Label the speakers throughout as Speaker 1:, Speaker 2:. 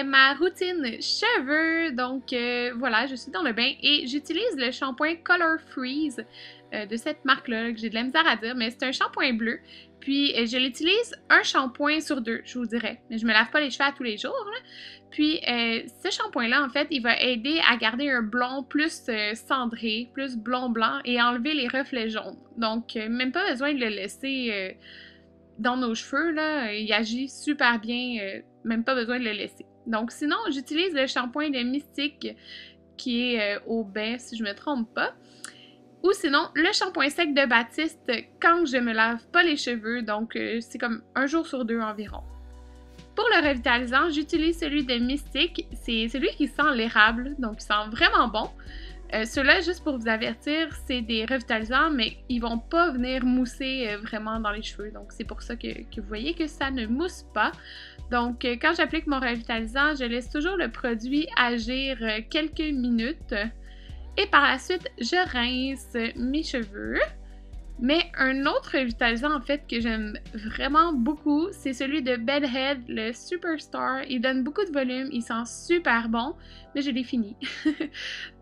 Speaker 1: fais ma routine cheveux. Donc voilà, je suis dans le bain et j'utilise le shampoing Color Freeze de cette marque-là, que j'ai de la misère à dire, mais c'est un shampoing bleu. Puis je l'utilise un shampoing sur deux, je vous dirais. Mais je me lave pas les cheveux à tous les jours, là. Puis ce shampoing-là, en fait, il va aider à garder un blond plus cendré, plus blond-blanc et enlever les reflets jaunes. Donc même pas besoin de le laisser dans nos cheveux, là. Il agit super bien, même pas besoin de le laisser. Donc sinon, j'utilise le shampoing de Mystique qui est au bain, si je me trompe pas. Ou sinon, le shampoing sec de Baptiste quand je me lave pas les cheveux, donc c'est comme un jour sur deux environ. Pour le revitalisant, j'utilise celui de Mystique, c'est celui qui sent l'érable, donc il sent vraiment bon. Ceux-là, juste pour vous avertir, c'est des revitalisants, mais ils vont pas venir mousser vraiment dans les cheveux, donc c'est pour ça que vous voyez que ça ne mousse pas. Donc quand j'applique mon revitalisant, je laisse toujours le produit agir quelques minutes. Et par la suite, je rince mes cheveux. Mais un autre revitalisant, en fait, que j'aime vraiment beaucoup, c'est celui de Bedhead, le Superstar. Il donne beaucoup de volume, il sent super bon, mais je l'ai fini.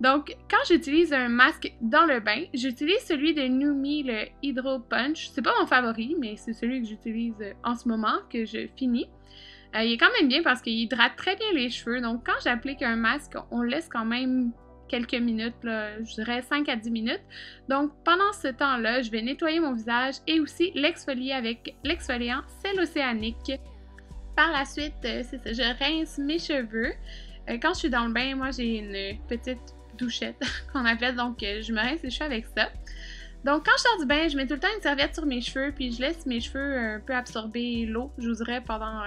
Speaker 1: Donc, quand j'utilise un masque dans le bain, j'utilise celui de Numi, le Hydro Punch. C'est pas mon favori, mais c'est celui que j'utilise en ce moment, que je finis. Il est quand même bien parce qu'il hydrate très bien les cheveux. Donc, quand j'applique un masque, on laisse quand même quelques minutes, là, je dirais 5 à 10 minutes. Donc, pendant ce temps-là, je vais nettoyer mon visage et aussi l'exfolier avec l'exfoliant sel océanique. Par la suite, c'est ça, je rince mes cheveux. Quand je suis dans le bain, moi, j'ai une petite douchette qu'on appelle, donc je me rince les cheveux avec ça. Donc, quand je sors du bain, je mets tout le temps une serviette sur mes cheveux, puis je laisse mes cheveux un peu absorber l'eau, je vous dirais, pendant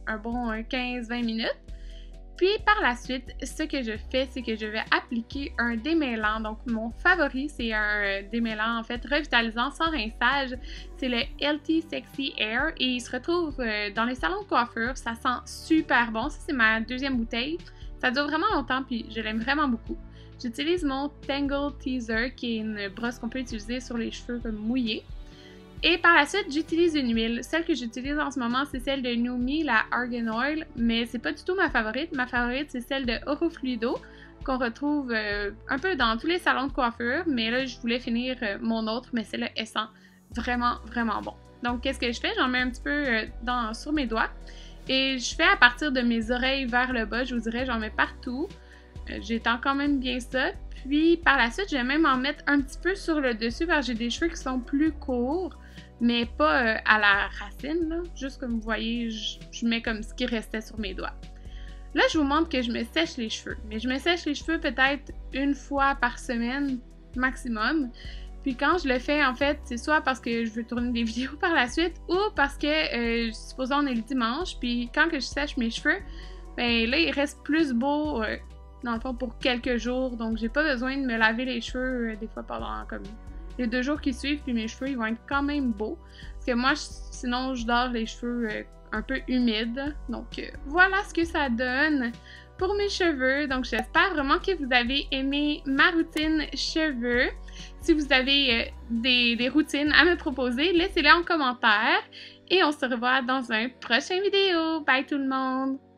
Speaker 1: un bon 15-20 minutes. Puis par la suite, ce que je fais, c'est que je vais appliquer un démêlant. Donc mon favori, c'est un démêlant en fait revitalisant sans rinçage. C'est le Healthy Sexy Air et il se retrouve dans les salons de coiffure. Ça sent super bon. Ça, c'est ma deuxième bouteille. Ça dure vraiment longtemps puis je l'aime vraiment beaucoup. J'utilise mon Tangle Teaser qui est une brosse qu'on peut utiliser sur les cheveux comme mouillés. Et par la suite, j'utilise une huile. Celle que j'utilise en ce moment, c'est celle de Numi, la Argan Oil, mais c'est pas du tout ma favorite. Ma favorite, c'est celle de Oro Fluido, qu'on retrouve un peu dans tous les salons de coiffure, mais là, je voulais finir mon autre, mais celle-là, elle sent vraiment, vraiment bon. Donc, qu'est-ce que je fais? J'en mets un petit peu sur mes doigts, et je fais à partir de mes oreilles vers le bas, je vous dirais, j'en mets partout. J'étends quand même bien ça. Puis, par la suite, je vais même en mettre un petit peu sur le dessus, parce que j'ai des cheveux qui sont plus courts, mais pas à la racine, là. Juste comme vous voyez, je mets comme ce qui restait sur mes doigts. Là, je vous montre que je me sèche les cheveux. Mais je me sèche les cheveux peut-être une fois par semaine, maximum. Puis quand je le fais, en fait, c'est soit parce que je veux tourner des vidéos par la suite, ou parce que, supposons on est le dimanche, puis quand que je sèche mes cheveux, ben là, ils restent plus beaux, dans le fond, pour quelques jours. Donc, j'ai pas besoin de me laver les cheveux des fois pendant comme les 2 jours qui suivent, puis mes cheveux, ils vont être quand même beaux. Parce que moi, sinon, je dors les cheveux un peu humides. Donc, voilà ce que ça donne pour mes cheveux. Donc, j'espère vraiment que vous avez aimé ma routine cheveux. Si vous avez des routines à me proposer, laissez-les en commentaire. Et on se revoit dans un prochain vidéo. Bye tout le monde!